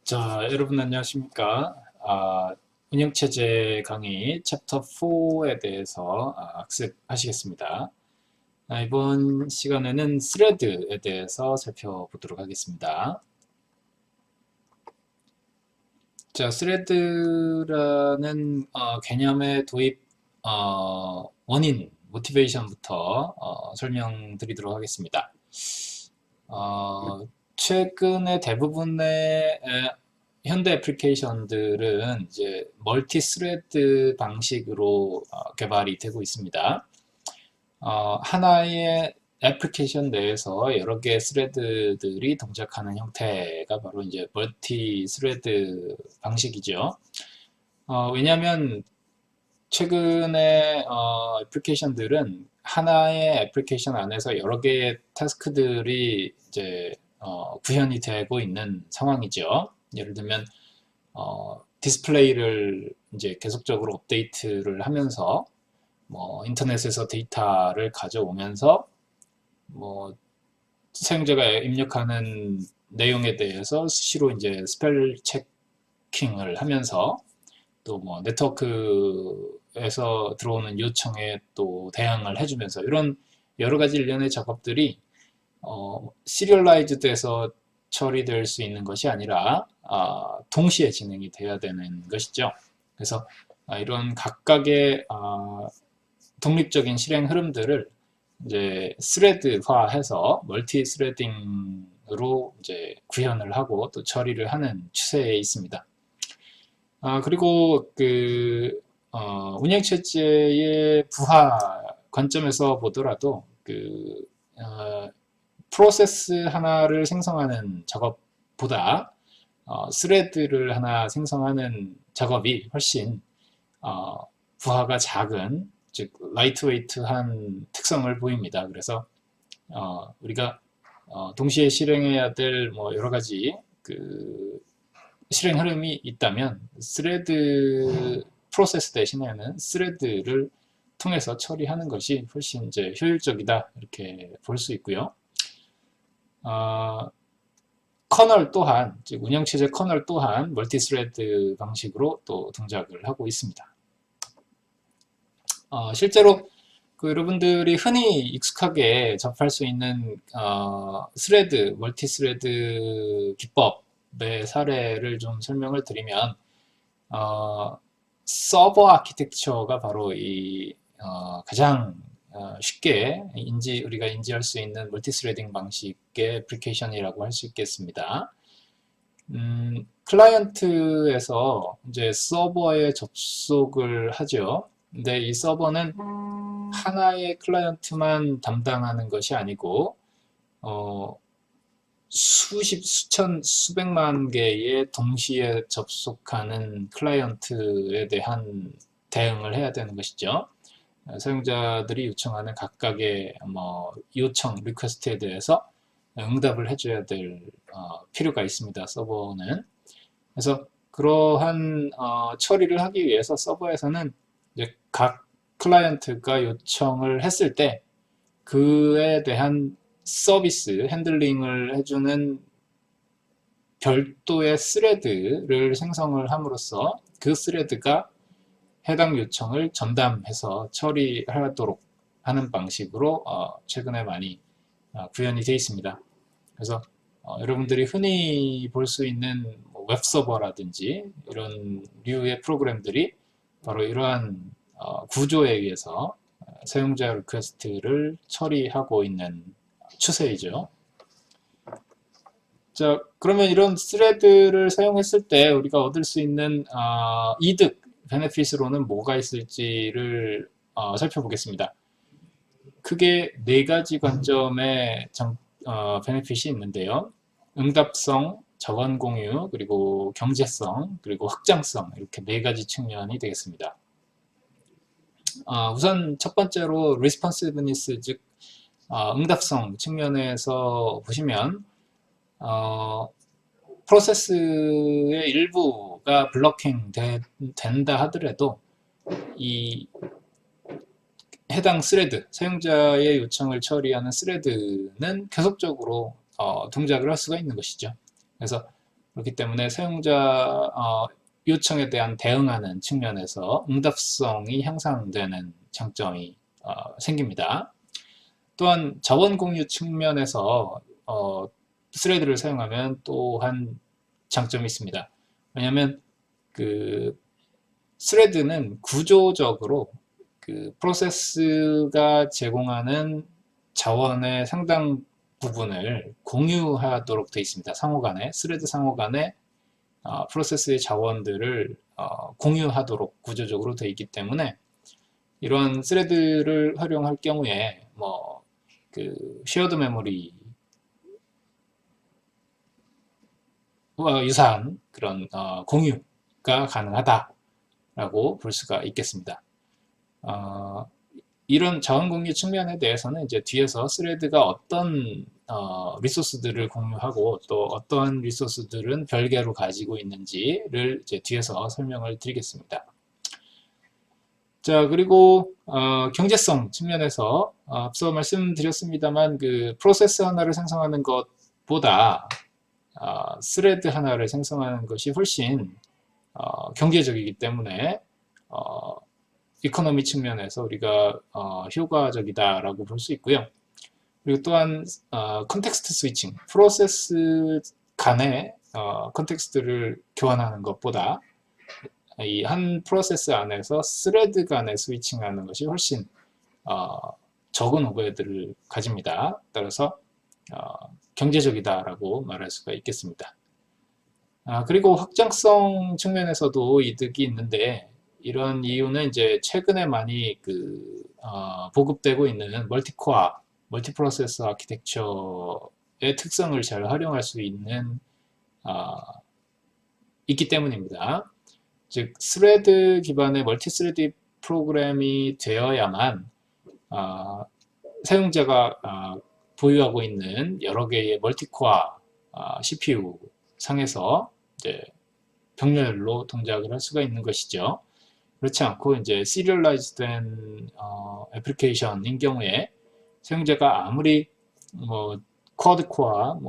자, 여러분 안녕하십니까? 운영체제 강의 챕터 4에 대해서 학습하시겠습니다. 이번 시간에는 스레드에 대해서 살펴보도록 하겠습니다. 자, 스레드라는 개념의 도입 원인, 모티베이션부터 설명드리도록 하겠습니다. 최근에 대부분의 현대 애플리케이션들은 이제 멀티 스레드 방식으로 개발이 되고 있습니다. 하나의 애플리케이션 내에서 여러 개의 스레드들이 동작하는 형태가 바로 이제 멀티 스레드 방식이죠. 왜냐하면 최근에 애플리케이션들은 하나의 애플리케이션 안에서 여러 개의 타스크들이 이제 구현이 되고 있는 상황이죠. 예를 들면 디스플레이를 이제 계속적으로 업데이트를 하면서 인터넷에서 데이터를 가져오면서 사용자가 입력하는 내용에 대해서 수시로 이제 스펠 체킹을 하면서 또 네트워크에서 들어오는 요청에 또 대응을 해주면서 이런 여러 가지 일련의 작업들이 시리얼라이즈 돼서 처리될 수 있는 것이 아니라 동시에 진행이 돼야 되는 것이죠. 그래서 이런 각각의 독립적인 실행 흐름들을 이제 스레드화해서 멀티 스레딩으로 이제 구현을 하고 또 처리를 하는 추세에 있습니다. 그리고 운영체제의 부하 관점에서 보더라도 프로세스 하나를 생성하는 작업보다 스레드를 하나 생성하는 작업이 훨씬 부하가 작은, 즉 라이트웨이트한 특성을 보입니다. 그래서 우리가 동시에 실행해야 될 여러 가지 실행 흐름이 있다면 스레드 프로세스 대신에는 스레드를 통해서 처리하는 것이 훨씬 이제 효율적이다 이렇게 볼 수 있고요. 커널 또한, 즉 운영체제 커널 또한 멀티스레드 방식으로 또 동작을 하고 있습니다. 실제로 여러분들이 흔히 익숙하게 접할 수 있는 스레드, 멀티스레드 기법의 사례를 좀 설명을 드리면 서버 아키텍처가 바로 이 가장 쉽게 우리가 인지할 수 있는 멀티스레딩 방식의 애플리케이션이라고 할 수 있겠습니다. 클라이언트에서 이제 서버에 접속을 하죠. 근데 이 서버는 하나의 클라이언트만 담당하는 것이 아니고 수십, 수천, 수백만 개의 동시에 접속하는 클라이언트에 대한 대응을 해야 되는 것이죠. 사용자들이 요청하는 각각의 요청, 리퀘스트에 대해서 응답을 해줘야 될 필요가 있습니다. 서버는. 그래서 그러한 처리를 하기 위해서 서버에서는 이제 각 클라이언트가 요청을 했을 때 그에 대한 서비스, 핸들링을 해주는 별도의 스레드를 생성을 함으로써 그 스레드가 해당 요청을 전담해서 처리하도록 하는 방식으로 최근에 많이 구현이 되어 있습니다. 그래서 여러분들이 흔히 볼 수 있는 웹서버라든지 이런 류의 프로그램들이 바로 이러한 구조에 의해서 사용자 리퀘스트를 처리하고 있는 추세이죠. 자, 그러면 이런 스레드를 사용했을 때 우리가 얻을 수 있는 이득, 베네핏으로는 뭐가 있을지를 살펴보겠습니다. 크게 네 가지 관점의 베네핏이 있는데요. 응답성, 저건 공유, 그리고 경제성, 그리고 확장성, 이렇게 네 가지 측면이 되겠습니다. 우선 첫 번째로 responsiveness, 즉 응답성 측면에서 보시면 프로세스의 일부가 블러킹 된다 하더라도 이 해당 스레드, 사용자의 요청을 처리하는 스레드는 계속적으로 동작을 할 수가 있는 것이죠. 그래서 그렇기 때문에 사용자 요청에 대한 대응하는 측면에서 응답성이 향상되는 장점이 생깁니다. 또한 자원 공유 측면에서 스레드를 사용하면 또한 장점이 있습니다. 왜냐하면 그 스레드는 구조적으로 그 프로세스가 제공하는 자원의 상당 부분을 공유하도록 되어 있습니다. 상호간에 스레드 상호간에 프로세스의 자원들을 공유하도록 구조적으로 되어 있기 때문에 이러한 스레드를 활용할 경우에 그 쉐어드 메모리와 유사한 그런 공유가 가능하다라고 볼 수가 있겠습니다. 이런 자원 공유 측면에 대해서는 이제 뒤에서 스레드가 어떤 리소스들을 공유하고 또 어떠한 리소스들은 별개로 가지고 있는지를 이제 뒤에서 설명을 드리겠습니다. 자, 그리고 경제성 측면에서 앞서 말씀드렸습니다만 그 프로세스 하나를 생성하는 것보다 스레드 하나를 생성하는 것이 훨씬 경제적이기 때문에 이코노미 측면에서 우리가 효과적이다라고 볼 수 있고요. 그리고 또한 컨텍스트 스위칭, 프로세스 간의 컨텍스트를 교환하는 것보다 이 한 프로세스 안에서 스레드 간의 스위칭하는 것이 훨씬 적은 오버헤드를 가집니다. 따라서 경제적이다라고 말할 수가 있겠습니다. 그리고 확장성 측면에서도 이득이 있는데 이런 이유는 이제 최근에 많이 보급되고 있는 멀티코어, 멀티프로세서 아키텍처의 특성을 잘 활용할 수 있기 때문입니다. 즉 스레드 기반의 멀티스레드 프로그램이 되어야만 사용자가 보유하고 있는 여러 개의 멀티코어 CPU 상에서 이제 병렬로 동작을 할 수가 있는 것이죠. 그렇지 않고 이제 시리얼라이즈된 애플리케이션인 경우에 사용자가 아무리 쿼드코어,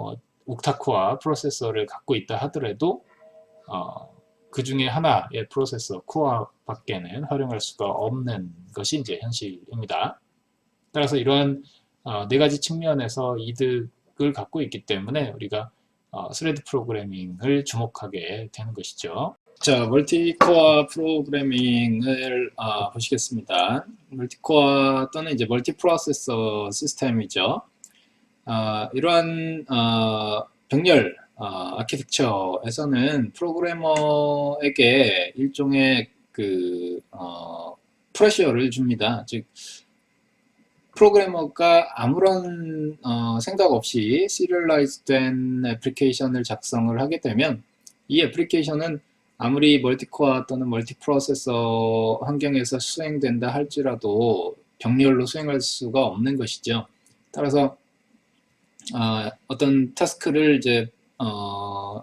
옥타코어 프로세서를 갖고 있다 하더라도 그 중에 하나의 프로세서 코어 밖에는 활용할 수가 없는 것이 이제 현실입니다. 따라서 이러한 네 가지 측면에서 이득을 갖고 있기 때문에 우리가 스레드 프로그래밍을 주목하게 되는 것이죠. 자, 멀티코어 프로그래밍을 보시겠습니다. 멀티코어 또는 이제 멀티프로세서 시스템이죠. 이러한 병렬 아키텍처에서는 프로그래머에게 일종의 프레셔를 줍니다. 즉 프로그래머가 아무런 생각 없이 시리얼라이즈된 애플리케이션을 작성을 하게 되면 이 애플리케이션은 아무리 멀티코어 또는 멀티프로세서 환경에서 수행된다 할지라도 병렬로 수행할 수가 없는 것이죠. 따라서 어떤 타스크를 이제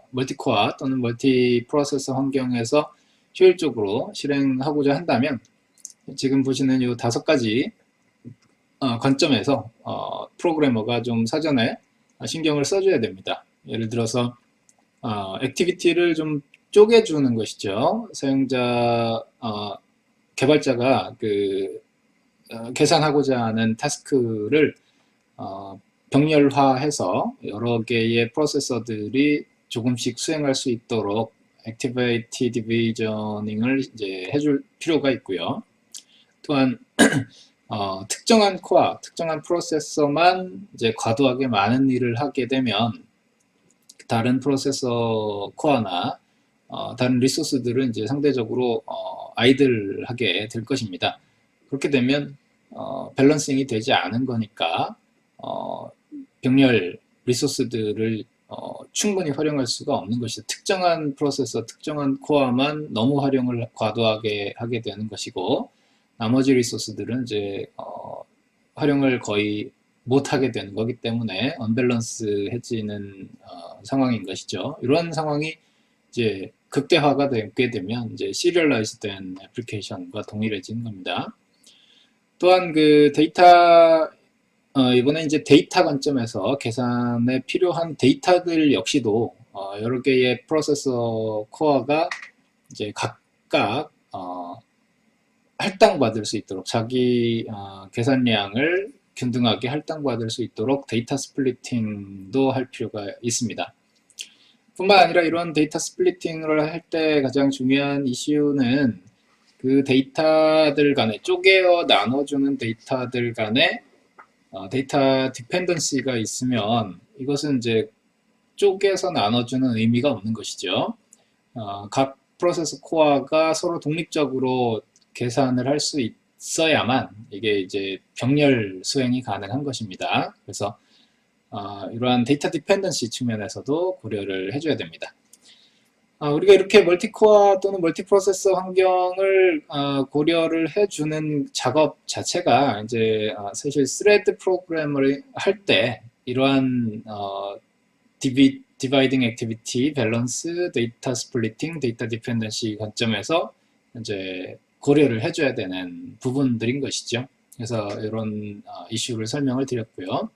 멀티코어 또는 멀티프로세서 환경에서 효율적으로 실행하고자 한다면 지금 보시는 이 5가지 관점에서 프로그래머가 좀 사전에 신경을 써줘야 됩니다. 예를 들어서 액티비티를 좀 쪼개주는 것이죠. 사용자 개발자가 계산하고자 하는 타스크를 병렬화해서 여러 개의 프로세서들이 조금씩 수행할 수 있도록 액티비티 디비저닝을 이제 해줄 필요가 있고요. 또한 특정한 코어, 특정한 프로세서만 이제 과도하게 많은 일을 하게 되면 다른 프로세서 코어나 다른 리소스들은 이제 상대적으로 아이들하게 될 것입니다. 그렇게 되면 밸런싱이 되지 않은 거니까 병렬 리소스들을 충분히 활용할 수가 없는 것이죠. 특정한 프로세서, 특정한 코어만 너무 활용을 과도하게 하게 되는 것이고 나머지 리소스들은 이제 활용을 거의 못하게 되는 거기 때문에 언밸런스해지는 상황인 것이죠. 이런 상황이 이제 극대화가 되게 되면 이제 시리얼라이즈된 애플리케이션과 동일해지는 겁니다. 또한 데이터 이번에 이제 데이터 관점에서 계산에 필요한 데이터들 역시도 여러 개의 프로세서 코어가 이제 각각 할당받을 수 있도록 자기 계산량을 균등하게 할당받을 수 있도록 데이터 스플리팅도 할 필요가 있습니다. 뿐만 아니라 이런 데이터 스플리팅을 할 때 가장 중요한 이슈는 그 데이터들 간에 쪼개어 나눠주는 데이터들 간에 데이터 디펜던시가 있으면 이것은 이제 쪼개서 나눠주는 의미가 없는 것이죠. 각 프로세스 코어가 서로 독립적으로 계산을 할 수 있어야만 이게 이제 병렬 수행이 가능한 것입니다. 그래서 이러한 데이터 디펜던시 측면에서도 고려를 해줘야 됩니다. 우리가 이렇게 멀티코어 또는 멀티프로세서 환경을 고려를 해주는 작업 자체가 이제 사실 스레드 프로그램을 할 때 이러한 디바이딩 액티비티, 밸런스, 데이터 스플리팅, 데이터 디펜던시 관점에서 이제 고려를 해줘야 되는 부분들인 것이죠. 그래서 이런 이슈를 설명을 드렸고요.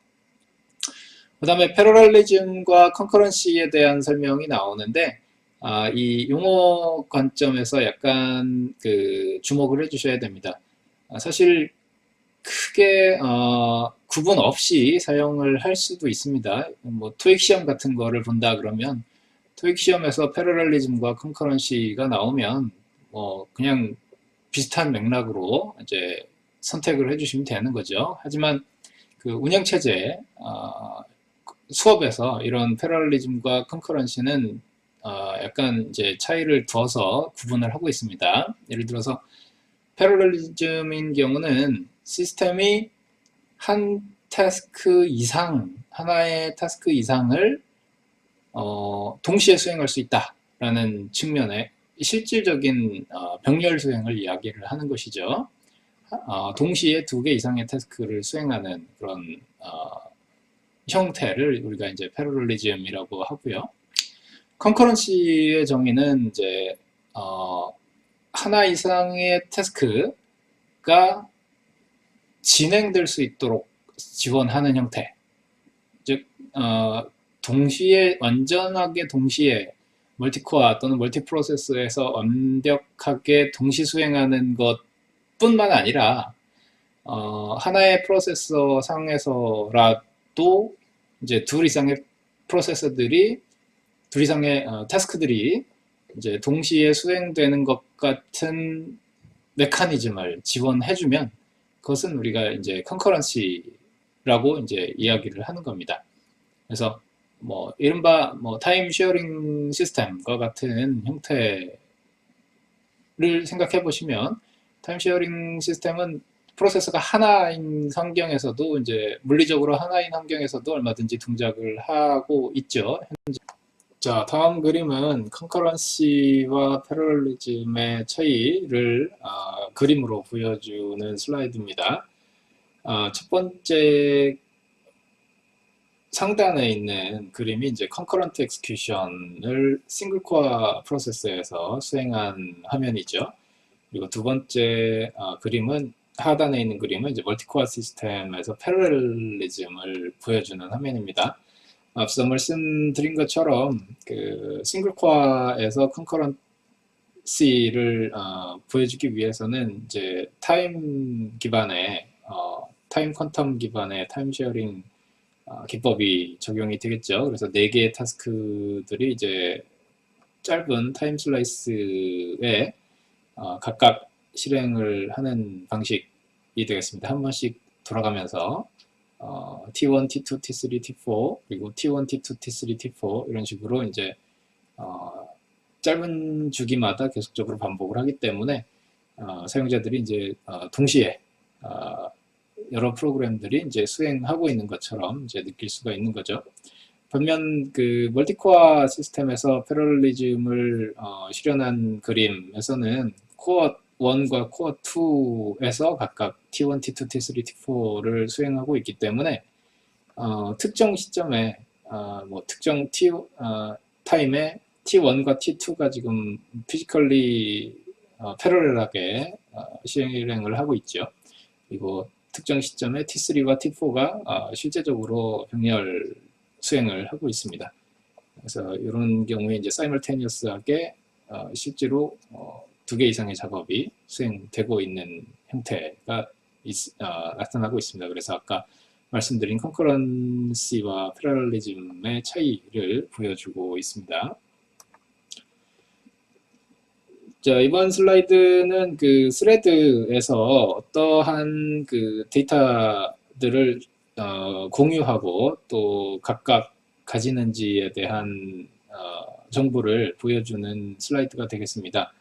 그 다음에 패러럴리즘과 컨커런시에 대한 설명이 나오는데 이 용어 관점에서 약간 주목을 해주셔야 됩니다. 사실 크게 구분 없이 사용을 할 수도 있습니다. 뭐 토익 시험 같은 거를 본다 그러면 토익 시험에서 패러럴리즘과 컨커런시가 나오면 그냥 비슷한 맥락으로 이제 선택을 해주시면 되는 거죠. 하지만 그 운영체제 수업에서 이런 패러럴리즘과 컨커런시는 약간 이제 차이를 두어서 구분을 하고 있습니다. 예를 들어서 패러럴리즘인 경우는 시스템이 한 타스크 이상, 하나의 타스크 이상을 동시에 수행할 수 있다라는 측면의 실질적인 병렬 수행을 이야기를 하는 것이죠. 동시에 2개 이상의 타스크를 수행하는 그런 형태를 우리가 이제 패러럴리즘이라고 하고요. 컨커런시의 정의는 이제 하나 이상의 태스크가 진행될 수 있도록 지원하는 형태. 즉 동시에 완전하게 동시에 멀티코어 또는 멀티프로세스에서 완벽하게 동시 수행하는 것뿐만 아니라 하나의 프로세서 상에서라도 이제 2 이상의 프로세서들이 2 이상의 태스크들이 이제 동시에 수행되는 것 같은 메커니즘을 지원해주면 그것은 우리가 이제 컨커런시라고 이제 이야기를 하는 겁니다. 그래서 뭐 이른바 뭐 타임 쉐어링 시스템과 같은 형태를 생각해 보시면 타임 쉐어링 시스템은 프로세서가 하나인 환경에서도 이제 물리적으로 하나인 환경에서도 얼마든지 동작을 하고 있죠. 현재. 자, 다음 그림은 컨커런시와 패러럴리즘의 차이를 그림으로 보여주는 슬라이드입니다. 첫 번째 상단에 있는 그림이 이제 컨커런트 엑스큐션을 싱글 코어 프로세서에서 수행한 화면이죠. 그리고 두 번째 그림은 하단에 있는 그림은 이제 멀티코어 시스템에서 패러럴리즘을 보여주는 화면입니다. 앞서 말씀드린 것처럼 그 싱글 코어에서 컨커런시를 보여주기 위해서는 이제 타임 기반의 타임 퀀텀 기반의 타임 쉐어링 기법이 적용이 되겠죠. 그래서 4개의 타스크들이 이제 짧은 타임 슬라이스에 각각 실행을 하는 방식이 되겠습니다. 한 번씩 돌아가면서 T1, T2, T3, T4 그리고 T1, T2, T3, T4 이런 식으로 이제 짧은 주기마다 계속적으로 반복을 하기 때문에 사용자들이 이제 동시에 여러 프로그램들이 이제 수행하고 있는 것처럼 이제 느낄 수가 있는 거죠. 반면 그 멀티코어 시스템에서 패러럴리즘을 실현한 그림에서는 코어 1과 코어 2에서 각각 T1, T2, T3, T4를 수행하고 있기 때문에 특정 시점에 뭐 특정 타임에 T1과 T2가 지금 피지컬리 패러럴하게 실행을 하고 있죠. 그리고 특정 시점에 T3와 T4가 실제적으로 병렬 수행을 하고 있습니다. 그래서 이런 경우에 이제 사이멀테니어스하게 실제로 2개 이상의 작업이 수행되고 있는 형태가 나타나고 있습니다. 그래서 아까 말씀드린 컨커런시와 패러렐리즘의 차이를 보여주고 있습니다. 자, 이번 슬라이드는 그 스레드에서 어떠한 그 데이터들을 공유하고 또 각각 가지는지에 대한 정보를 보여주는 슬라이드가 되겠습니다.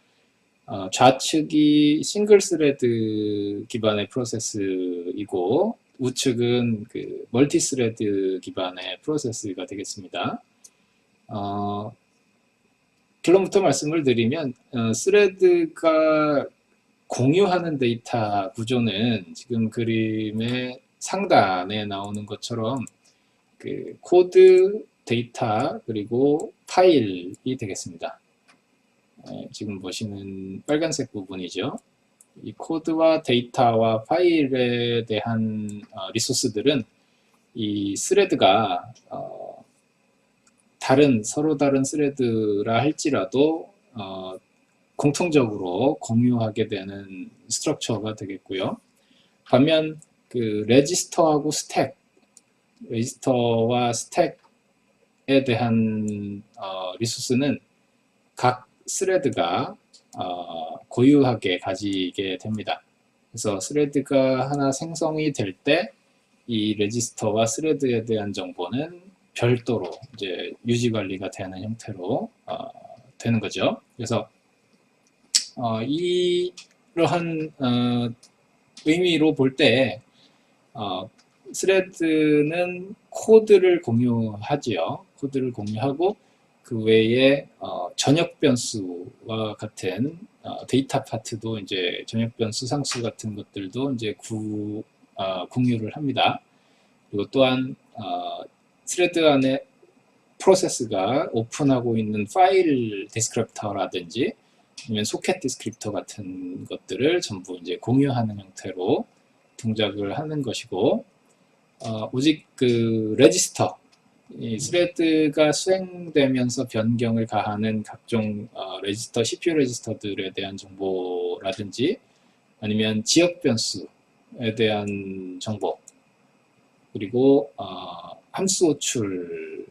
좌측이 싱글 스레드 기반의 프로세스이고 우측은 그 멀티 스레드 기반의 프로세스가 되겠습니다. 결론부터 말씀을 드리면 스레드가 공유하는 데이터 구조는 지금 그림의 상단에 나오는 것처럼 그 코드, 데이터, 그리고 파일이 되겠습니다. 지금 보시는 빨간색 부분이죠. 이 코드와 데이터와 파일에 대한 리소스들은 이 스레드가 서로 다른 스레드라 할지라도 공통적으로 공유하게 되는 스트럭처가 되겠고요. 반면 그 레지스터하고 스택, 레지스터와 스택에 대한 리소스는 각 스레드가 고유하게 가지게 됩니다. 그래서 스레드가 하나 생성이 될 때 이 레지스터와 스레드에 대한 정보는 별도로 이제 유지 관리가 되는 형태로 되는 거죠. 그래서 이러한 의미로 볼 때 스레드는 코드를 공유하지요. 코드를 공유하고 그 외에 전역 변수와 같은 데이터 파트도 이제 전역 변수 상수 같은 것들도 이제 공유를 합니다. 그리고 또한 스레드 안에 프로세스가 오픈하고 있는 파일 디스크립터라든지 아니면 소켓 디스크립터 같은 것들을 전부 이제 공유하는 형태로 동작을 하는 것이고 오직 그 레지스터, 이 스레드가 수행되면서 변경을 가하는 각종 레지스터, CPU 레지스터들에 대한 정보라든지 아니면 지역 변수에 대한 정보 그리고 함수 호출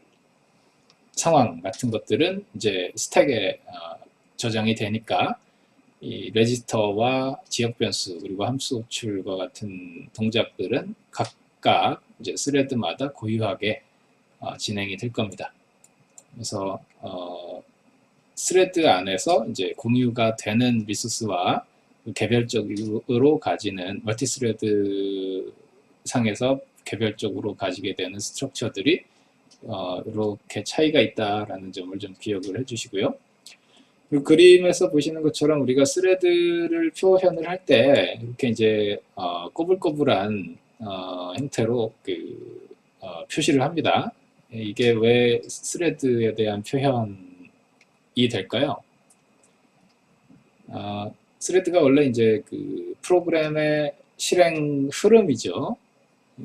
상황 같은 것들은 이제 스택에 저장이 되니까 이 레지스터와 지역 변수 그리고 함수 호출과 같은 동작들은 각각 이제 스레드마다 고유하게 진행이 될 겁니다. 그래서 스레드 안에서 이제 공유가 되는 리소스와 개별적으로 가지는 멀티 스레드 상에서 개별적으로 가지게 되는 스트럭처들이 이렇게 차이가 있다라는 점을 좀 기억을 해주시고요. 그리고 그림에서 보시는 것처럼 우리가 스레드를 표현을 할 때 이렇게 이제 꼬불꼬불한 형태로 그 표시를 합니다. 이게 왜 스레드에 대한 표현이 될까요? 스레드가 원래 이제 그 프로그램의 실행 흐름이죠.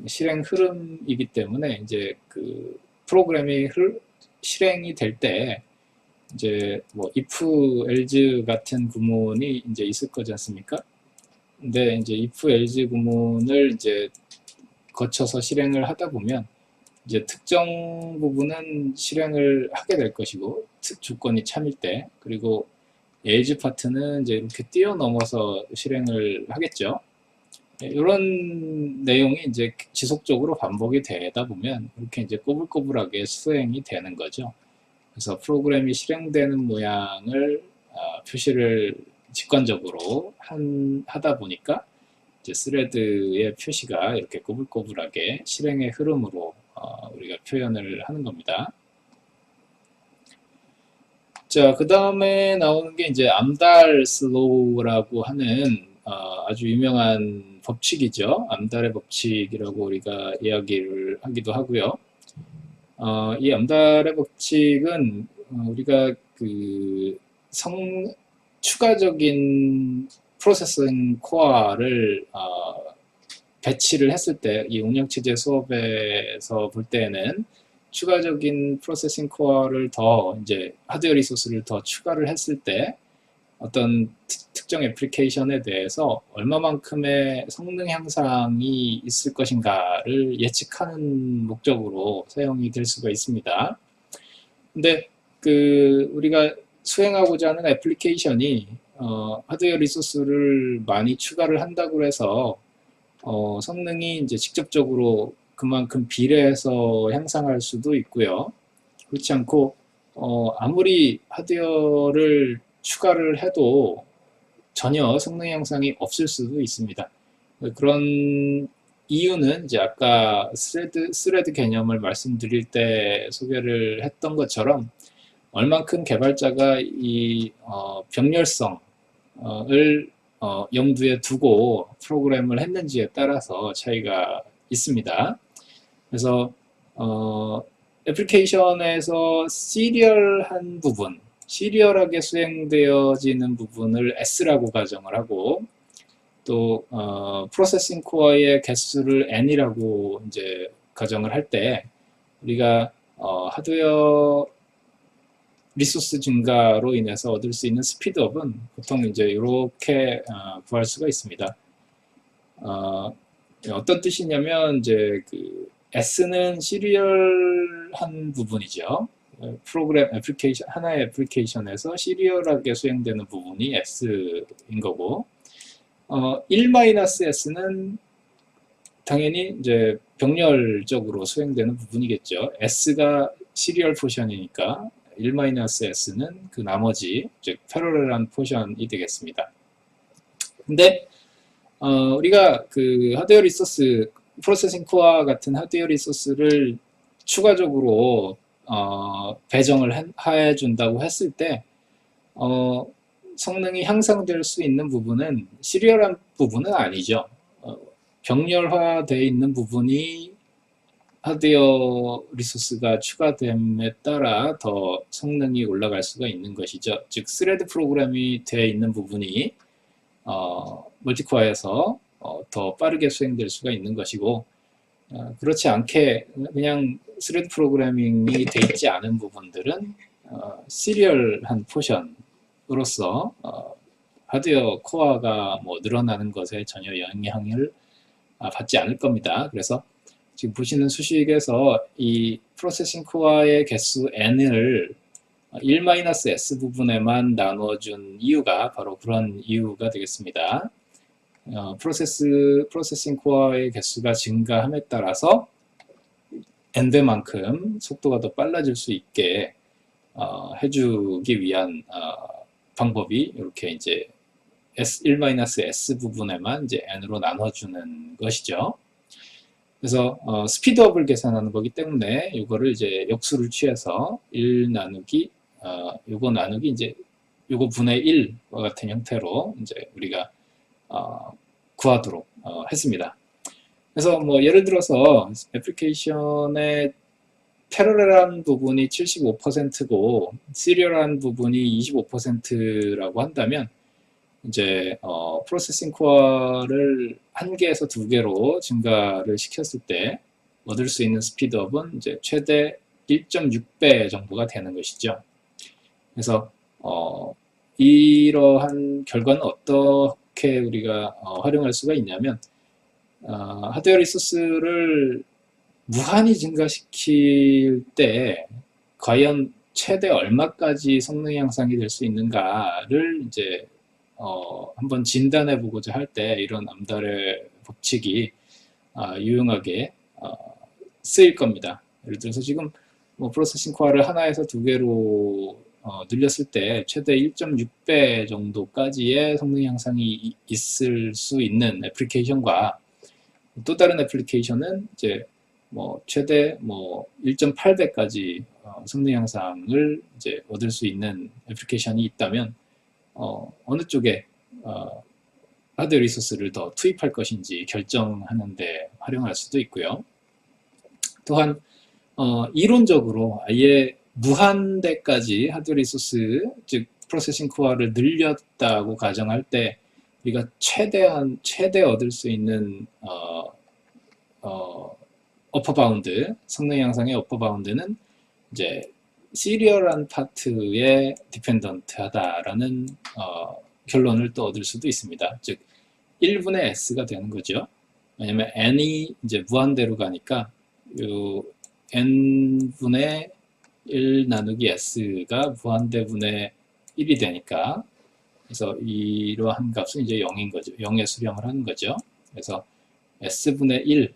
실행 흐름이기 때문에 이제 그 프로그램이 실행이 될 때 이제 뭐 if, else 같은 구문이 이제 있을 거지 않습니까? 근데 이제 if, else 구문을 이제 거쳐서 실행을 하다 보면 이제 특정 부분은 실행을 하게 될 것이고 조건이 참일 때 그리고 else 파트는 이제 이렇게 뛰어넘어서 실행을 하겠죠. 이런 내용이 이제 지속적으로 반복이 되다 보면 이렇게 이제 꼬불꼬불하게 수행이 되는 거죠. 그래서 프로그램이 실행되는 모양을 표시를 직관적으로 하다 보니까 이제 스레드의 표시가 이렇게 꼬불꼬불하게 실행의 흐름으로 우리가 표현을 하는 겁니다. 자, 그 다음에 나오는 게 이제 암달 슬로우라고 하는 아주 유명한 법칙이죠. 암달의 법칙이라고 우리가 이야기를 하기도 하고요. 이 암달의 법칙은 우리가 그 추가적인 프로세싱 코어를 배치를 했을 때 이 운영체제 수업에서 볼 때는 추가적인 프로세싱 코어를 더 이제 하드웨어 리소스를 더 추가를 했을 때 어떤 특정 애플리케이션에 대해서 얼마만큼의 성능 향상이 있을 것인가를 예측하는 목적으로 사용이 될 수가 있습니다. 근데 우리가 수행하고자 하는 애플리케이션이 하드웨어 리소스를 많이 추가를 한다고 해서 성능이 이제 직접적으로 그만큼 비례해서 향상할 수도 있고요. 그렇지 않고 아무리 하드웨어를 추가를 해도 전혀 성능 향상이 없을 수도 있습니다. 그런 이유는 이제 아까 스레드 개념을 말씀드릴 때 소개를 했던 것처럼 얼만큼 개발자가 이 병렬성을 염두에 두고 프로그램을 했는지에 따라서 차이가 있습니다. 그래서 애플리케이션에서 시리얼한 부분, 시리얼하게 수행되어지는 부분을 S라고 가정을 하고 또 프로세싱 코어의 개수를 N이라고 이제 가정을 할 때 우리가 하드웨어 리소스 증가로 인해서 얻을 수 있는 스피드업은 보통 이제 이렇게 구할 수가 있습니다. 어떤 뜻이냐면 이제 S는 시리얼한 부분이죠. 프로그램 애플리케이션 하나의 애플리케이션에서 시리얼하게 수행되는 부분이 S인 거고 1-S는 당연히 이제 병렬적으로 수행되는 부분이겠죠. S가 시리얼 포션이니까 1-S는 그 나머지 즉 패러렐한 포션이 되겠습니다. 근데 우리가 하드웨어 리소스 프로세싱 코어 같은 하드웨어 리소스를 추가적으로 배정을 해준다고 했을 때 성능이 향상될 수 있는 부분은 시리얼한 부분은 아니죠. 병렬화되어 있는 부분이 하드웨어 리소스가 추가됨에 따라 더 성능이 올라갈 수가 있는 것이죠. 즉 스레드 프로그램이 되어 있는 부분이 멀티코어에서 더 빠르게 수행될 수가 있는 것이고 그렇지 않게 그냥 스레드 프로그래밍이 되어 있지 않은 부분들은 시리얼한 포션으로서 하드웨어 코어가 늘어나는 것에 전혀 영향을 받지 않을 겁니다. 그래서 지금 보시는 수식에서 이 프로세싱 코어의 개수 n을 1-S 부분에만 나눠준 이유가 바로 그런 이유가 되겠습니다. 프로세싱 코어의 개수가 증가함에 따라서 n배만큼 속도가 더 빨라질 수 있게 해주기 위한 방법이 이렇게 이제 1-S 부분에만 이제 n으로 나눠주는 것이죠. 그래서 스피드업을 계산하는 거기 때문에 이거를 이제 역수를 취해서 1 나누기 요거 나누기 이제 요거 분의 1과 같은 형태로 이제 우리가 구하도록 했습니다. 그래서 예를 들어서 애플리케이션의 패러렐한 부분이 75%고 시리얼한 부분이 25%라고 한다면 이제 프로세싱 코어를 1개에서 2개로 증가를 시켰을 때 얻을 수 있는 스피드업은 이제 최대 1.6배 정도가 되는 것이죠. 그래서 이러한 결과는 어떻게 우리가 활용할 수가 있냐면 하드웨어 리소스를 무한히 증가시킬 때 과연 최대 얼마까지 성능 향상이 될 수 있는가를 이제 한번 진단해 보고자 할 때 이런 암달의 법칙이 유용하게 쓰일 겁니다. 예를 들어서 지금 프로세싱 코어를 하나에서 2개로 늘렸을 때 최대 1.6배 정도까지의 성능 향상이 있을 수 있는 애플리케이션과 또 다른 애플리케이션은 이제 최대 1.8배까지 성능 향상을 이제 얻을 수 있는 애플리케이션이 있다면 어느 쪽에 하드웨어 리소스를 더 투입할 것인지 결정하는 데 활용할 수도 있고요. 또한 이론적으로 아예 무한대까지 하드웨어 리소스, 즉 프로세싱 코어를 늘렸다고 가정할 때 우리가 최대 얻을 수 있는 어퍼 바운드, 성능 향상의 어퍼 바운드는 이제 시리얼한 파트에 디펜던트하다라는 결론을 또 얻을 수도 있습니다. 즉 1분의 s가 되는 거죠. 왜냐면 n이 이제 무한대로 가니까 요 n분의 1 나누기 s가 무한대분의 1이 되니까, 그래서 이러한 값은 이제 0인 거죠. 0에 수렴을 하는 거죠. 그래서 s분의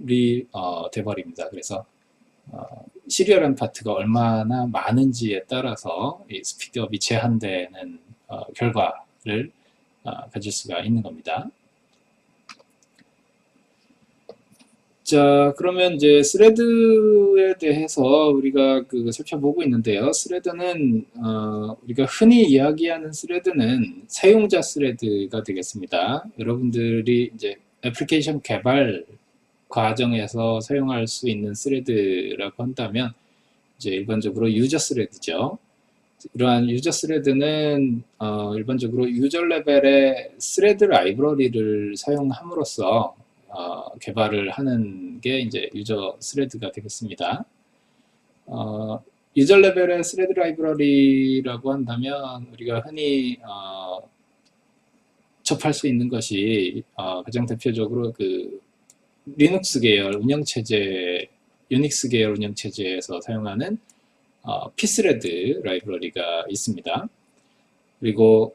1이 돼버립니다. 그래서 시리얼한 파트가 얼마나 많은지에 따라서 이 스피드업이 제한되는 결과를 가질 수가 있는 겁니다. 자, 그러면 이제 스레드에 대해서 우리가 살펴보고 있는데요. 스레드는 우리가 흔히 이야기하는 스레드는 사용자 스레드가 되겠습니다. 여러분들이 이제 애플리케이션 개발 과정에서 사용할 수 있는 스레드라고 한다면 이제 일반적으로 유저 스레드죠. 이러한 유저 스레드는 일반적으로 유저 레벨의 스레드 라이브러리를 사용함으로써 개발을 하는 게 이제 유저 스레드가 되겠습니다. 유저 레벨의 스레드 라이브러리라고 한다면 우리가 흔히 접할 수 있는 것이 가장 대표적으로 리눅스 계열 운영체제, 유닉스 계열 운영체제에서 사용하는 pthread 라이브러리가 있습니다. 그리고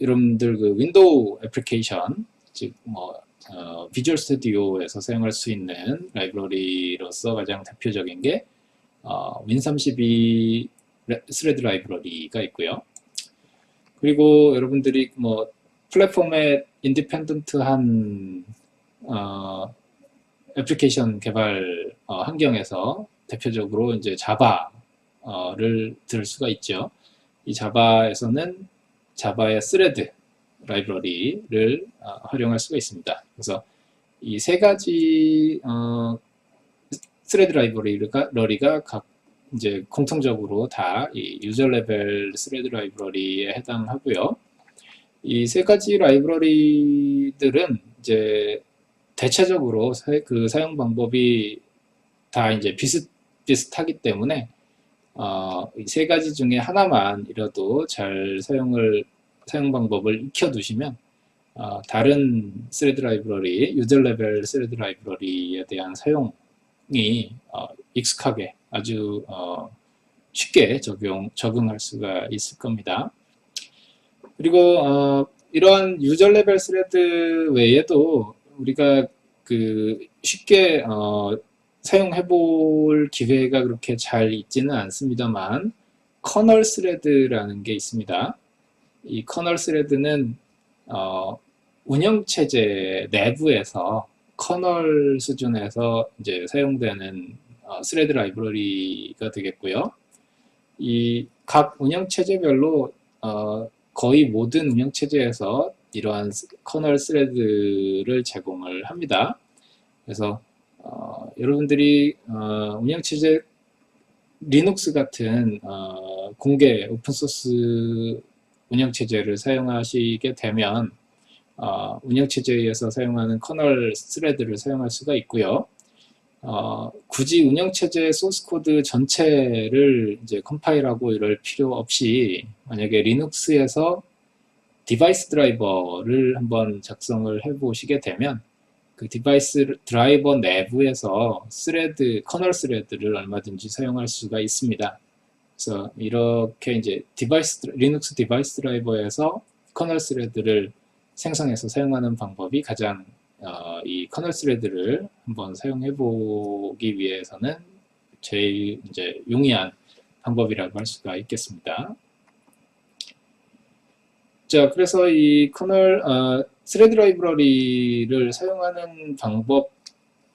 여러분들 윈도우 애플리케이션, 즉 비주얼 스튜디오에서 사용할 수 있는 라이브러리로서 가장 대표적인 게 윈32 스레드 라이브러리가 있고요. 그리고 여러분들이 플랫폼의 인디펜던트한 애플리케이션 개발 환경에서 대표적으로 이제 자바를 들을 수가 있죠. 이 자바에서는 자바의 스레드 라이브러리를 활용할 수가 있습니다. 그래서 이 세 가지 스레드 라이브러리가 각 이제 공통적으로 다 이 유저 레벨 스레드 라이브러리에 해당하고요. 이 세 가지 라이브러리들은 이제 대체적으로 그 사용 방법이 다 이제 비슷하기 때문에 이 세 가지 중에 하나만이라도 잘 사용 방법을 익혀두시면 다른 스레드 라이브러리, 유저 레벨 스레드 라이브러리에 대한 사용이 익숙하게 아주 쉽게 적응할 수가 있을 겁니다. 그리고 이러한 유저 레벨 스레드 외에도 우리가 쉽게 사용해 볼 기회가 그렇게 잘 있지는 않습니다만 커널 스레드라는 게 있습니다. 이 커널 스레드는 운영체제 내부에서 커널 수준에서 이제 사용되는 스레드 라이브러리가 되겠고요. 이 각 운영체제별로 거의 모든 운영체제에서 이러한 커널 스레드를 제공을 합니다. 그래서 여러분들이 운영체제 리눅스 같은 공개 오픈소스 운영체제를 사용하시게 되면 운영체제에서 사용하는 커널 스레드를 사용할 수가 있고요. 굳이 운영체제 소스 코드 전체를 이제 컴파일하고 이럴 필요 없이 만약에 리눅스에서 디바이스 드라이버를 한번 작성을 해 보시게 되면 그 디바이스 드라이버 내부에서 커널 스레드를 얼마든지 사용할 수가 있습니다. 그래서 이렇게 이제 리눅스 디바이스 드라이버에서 커널 스레드를 생성해서 사용하는 방법이 가장 이 커널 스레드를 한번 사용해 보기 위해서는 제일 이제 용이한 방법이라고 할 수가 있겠습니다. 자, 그래서 이 스레드 라이브러리를 사용하는 방법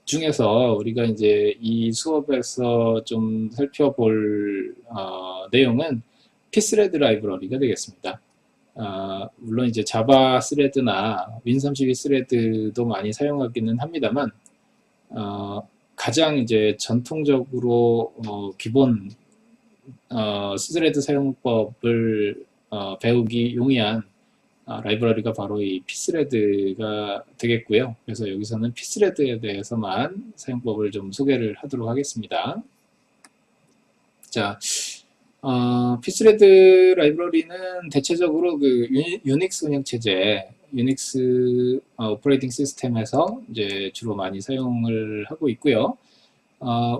중에서 우리가 이제 이 수업에서 좀 살펴볼 내용은 pthread 라이브러리가 되겠습니다. 물론 이제 자바 스레드나 윈32 스레드도 많이 사용하기는 합니다만 가장 이제 전통적으로 기본 스레드 사용법을 배우기 용이한 라이브러리가 바로 이 pthread가 되겠고요. 그래서 여기서는 pthread에 대해서만 사용법을 좀 소개를 하도록 하겠습니다. 자, pthread 라이브러리는 대체적으로 그 유닉스 운영체제, 유닉스 오퍼레이팅 시스템에서 이제 주로 많이 사용을 하고 있고요.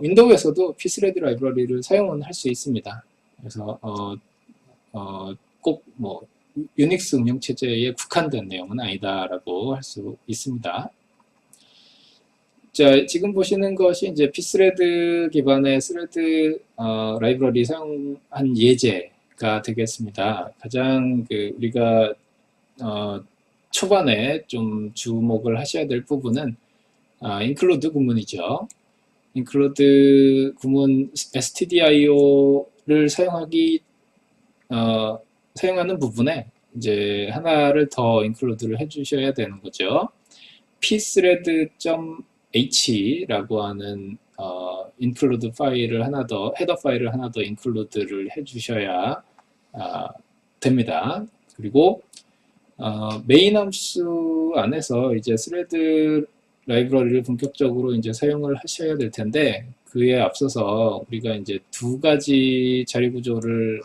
윈도우에서도 pthread 라이브러리를 사용은 할 수 있습니다. 그래서 꼭 뭐 유닉스 운영체제에 국한된 내용은 아니다라고 할 수 있습니다. 자, 지금 보시는 것이 이제 pthread 기반의 스레드 라이브러리 사용한 예제가 되겠습니다. 가장 우리가 초반에 좀 주목을 하셔야 될 부분은 include 구문이죠. include 구문 stdio를 사용하는 부분에 이제 하나를 더 include를 해주셔야 되는 거죠. pthread.h라고 하는 include 파일을 하나 더, 헤더 파일을 하나 더 include를 해주셔야 됩니다. 그리고 메인 함수 안에서 이제 thread 라이브러리를 본격적으로 이제 사용을 하셔야 될 텐데, 그에 앞서서 우리가 이제 두 가지 자리 구조를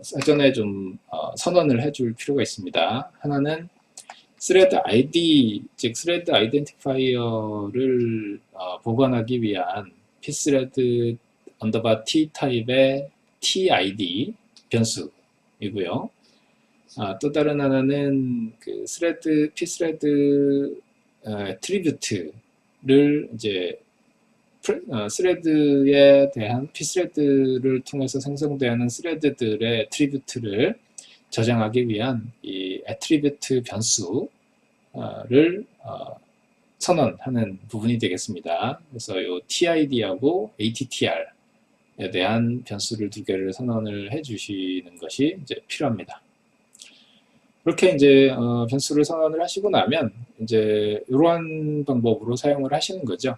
사전에 좀 선언을 해줄 필요가 있습니다. 하나는 thread ID, 즉 thread identifier를 보관하기 위한 pthread t 타입의 tid 변수이고요. 또 다른 하나는 그 pthread attribute를 이제 스레드에 대한 pthread를 통해서 생성되는 스레드들의 attribute를 저장하기 위한 이 attribute 변수를 선언하는 부분이 되겠습니다. 그래서 이 tid하고 attr에 대한 변수를 두 개를 선언을 해주시는 것이 이제 필요합니다. 그렇게 이제 변수를 선언을 하시고 나면 이제 이러한 방법으로 사용을 하시는 거죠.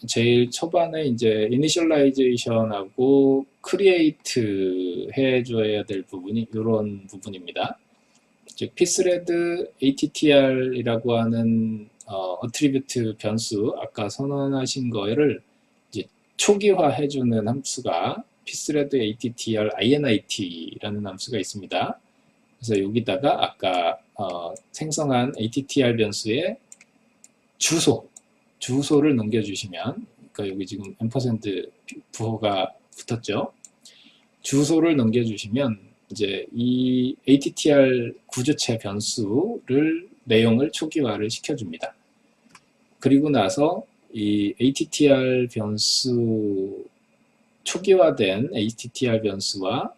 제일 초반에 이제 initialization하고 create 해줘야 될 부분이 이런 부분입니다. 즉 pthread attr이라고 하는 attribute 변수, 아까 선언하신 거를 이제 초기화 해주는 함수가 pthread attr init라는 함수가 있습니다. 그래서 여기다가 아까 생성한 attr 변수의 주소를 넘겨주시면, 그러니까 여기 지금 &% 부호가 붙었죠. 주소를 넘겨주시면 이제 이 attr 구조체 변수를 내용을 초기화를 시켜줍니다. 그리고 나서 이 attr 변수, 초기화된 attr 변수와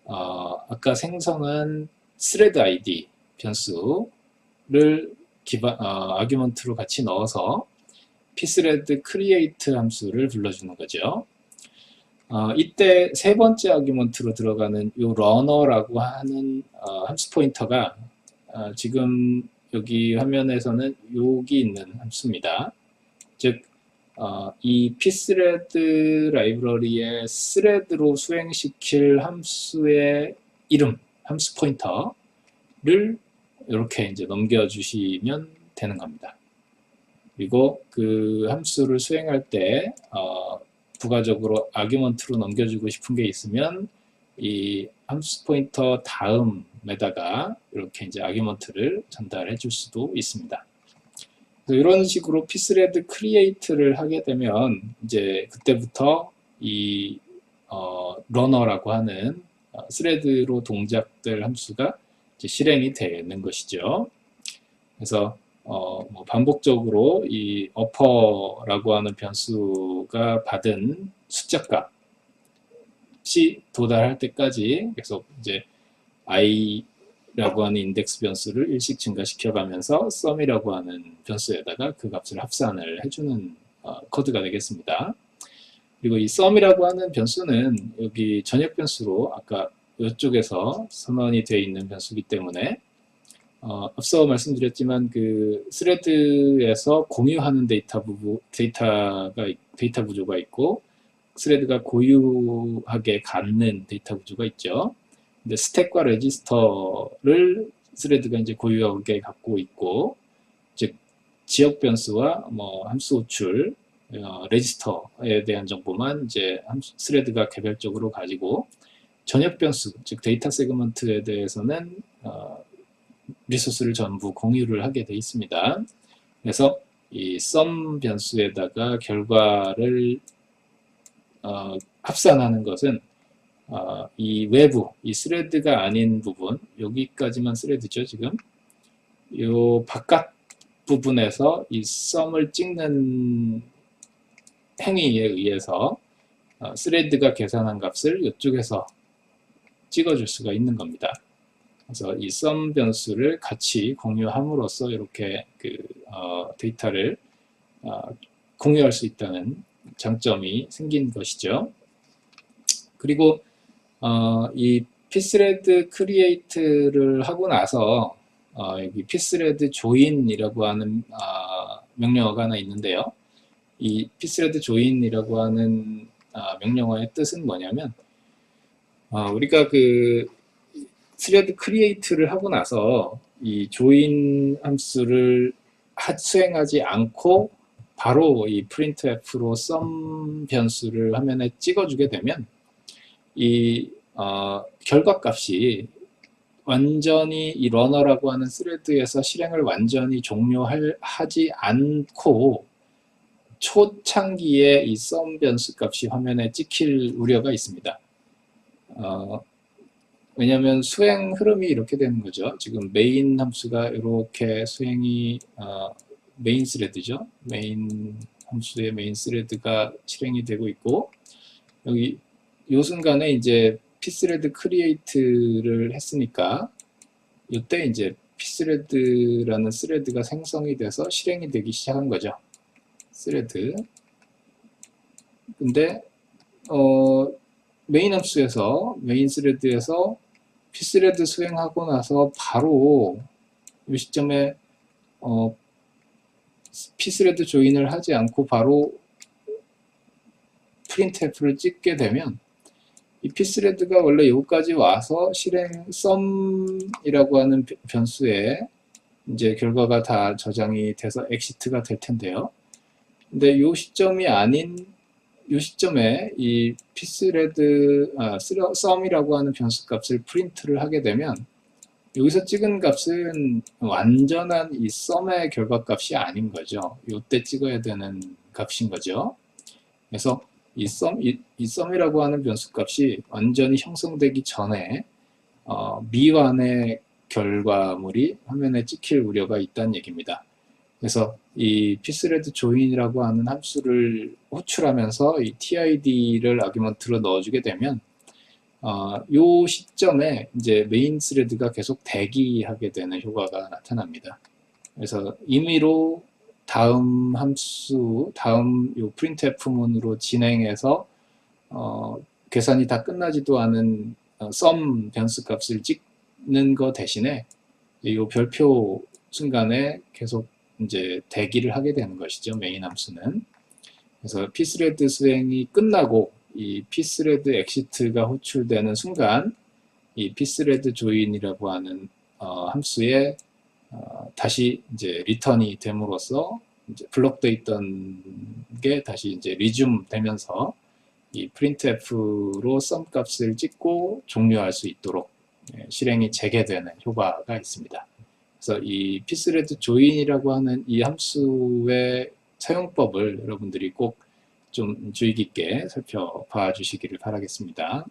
아까 생성한 thread id 변수를 아규먼트로 같이 넣어서 pthread create 함수를 불러주는 거죠. 이때 세 번째 아규먼트로 들어가는 이 runner라고 하는 함수 포인터가 지금 여기 화면에서는 여기 있는 함수입니다. 즉 이 pthread 라이브러리의 thread로 수행시킬 함수의 이름, 함수 포인터를 이렇게 이제 넘겨주시면 되는 겁니다. 그리고 그 함수를 수행할 때 부가적으로 아규먼트로 넘겨주고 싶은 게 있으면 이 함수 포인터 다음에다가 이렇게 이제 아규먼트를 전달해 줄 수도 있습니다. 그래서 이런 식으로 pthread create를 하게 되면 이제 그때부터 이 runner라고 하는 스레드로 동작될 함수가 이제 실행이 되는 것이죠. 그래서 뭐 반복적으로 이 upper라고 하는 변수가 받은 숫자 값이 도달할 때까지 계속 이제 i라고 하는 인덱스 변수를 일씩 증가시켜가면서 sum이라고 하는 변수에다가 그 값을 합산을 해주는 코드가 되겠습니다. 그리고 이 sum이라고 하는 변수는 여기 전역 변수로 아까 이쪽에서 선언이 되어 있는 변수이기 때문에 앞서 말씀드렸지만 그 스레드에서 공유하는 데이터 구조가 있고 스레드가 고유하게 갖는 데이터 구조가 있죠. 근데 스택과 레지스터를 스레드가 이제 고유하게 갖고 있고, 즉 지역 변수와 뭐 함수 호출, 레지스터에 대한 정보만 이제 스레드가 개별적으로 가지고, 전역 변수, 즉 데이터 세그먼트에 대해서는 리소스를 전부 공유를 하게 돼 있습니다. 그래서 이 sum 변수에다가 결과를 합산하는 것은 이 외부, 이 스레드가 아닌 부분, 여기까지만 스레드죠, 지금. 요 바깥 부분에서 이 sum을 찍는 행위에 의해서 스레드가 계산한 값을 이쪽에서 찍어줄 수가 있는 겁니다. 그래서 이 sum 변수를 같이 공유함으로써 이렇게 데이터를 공유할 수 있다는 장점이 생긴 것이죠. 그리고 이 pthread create를 하고 나서 여기 pthread join이라고 하는 명령어가 하나 있는데요. 이 pthread join이라고 하는 명령어의 뜻은 뭐냐면 우리가 thread create를 하고 나서 이 join 함수를 수행하지 않고 바로 이 printf로 sum 변수를 화면에 찍어주게 되면 이 결과값이 완전히 이 러너라고 하는 스레드에서 실행을 완전히 종료하지 않고 초창기에 이 sum 변수 값이 화면에 찍힐 우려가 있습니다. 왜냐하면 수행 흐름이 이렇게 되는 거죠. 지금 메인 함수가 이렇게 수행이 메인 스레드죠. 메인 함수의 메인 스레드가 실행이 되고 있고, 여기 요 순간에 이제 pthread create를 했으니까 이때 이제 pthread라는 스레드가 생성이 돼서 실행이 되기 시작한 거죠. 스레드. 근데 메인 함수에서 메인 스레드에서 pthread 수행하고 나서 바로 이 시점에 pthread 조인을 하지 않고 바로 printf를 찍게 되면 이 pthread가 원래 여기까지 와서 실행 sum이라고 하는 변수에 이제 결과가 다 저장이 돼서 exit가 될 텐데요. 근데 이 시점이 아닌 이 시점에 이 pthread sum이라고 하는 변수 값을 프린트를 하게 되면 여기서 찍은 값은 완전한 이 sum의 결과값이 아닌 거죠. 이때 찍어야 되는 값인 거죠. 그래서 이 sum이라고 하는 변수 값이 완전히 형성되기 전에 미완의 결과물이 화면에 찍힐 우려가 있다는 얘기입니다. 그래서 이 pthread join이라고 하는 함수를 호출하면서 이 tid를 아규먼트로 넣어주게 되면 요 시점에 이제 메인 스레드가 계속 대기하게 되는 효과가 나타납니다. 그래서 임의로 다음 함수, 다음 요 printf문으로 진행해서 계산이 다 끝나지도 않은 sum 변수 값을 찍는 거 대신에 이 별표 순간에 계속 이제 대기를 하게 되는 것이죠. 메인 함수는. 그래서 pthread 수행이 끝나고 이 pthread exit가 호출되는 순간 이 pthread join이라고 하는 함수에 다시 이제 리턴이 됨으로써 이제 블록되어 있던 게 다시 이제 resume 되면서 이 printf로 sum 값을 찍고 종료할 수 있도록 실행이 재개되는 효과가 있습니다. 그래서 이 pthread join이라고 하는 이 함수의 사용법을 여러분들이 꼭 좀 주의 깊게 살펴봐 주시기를 바라겠습니다.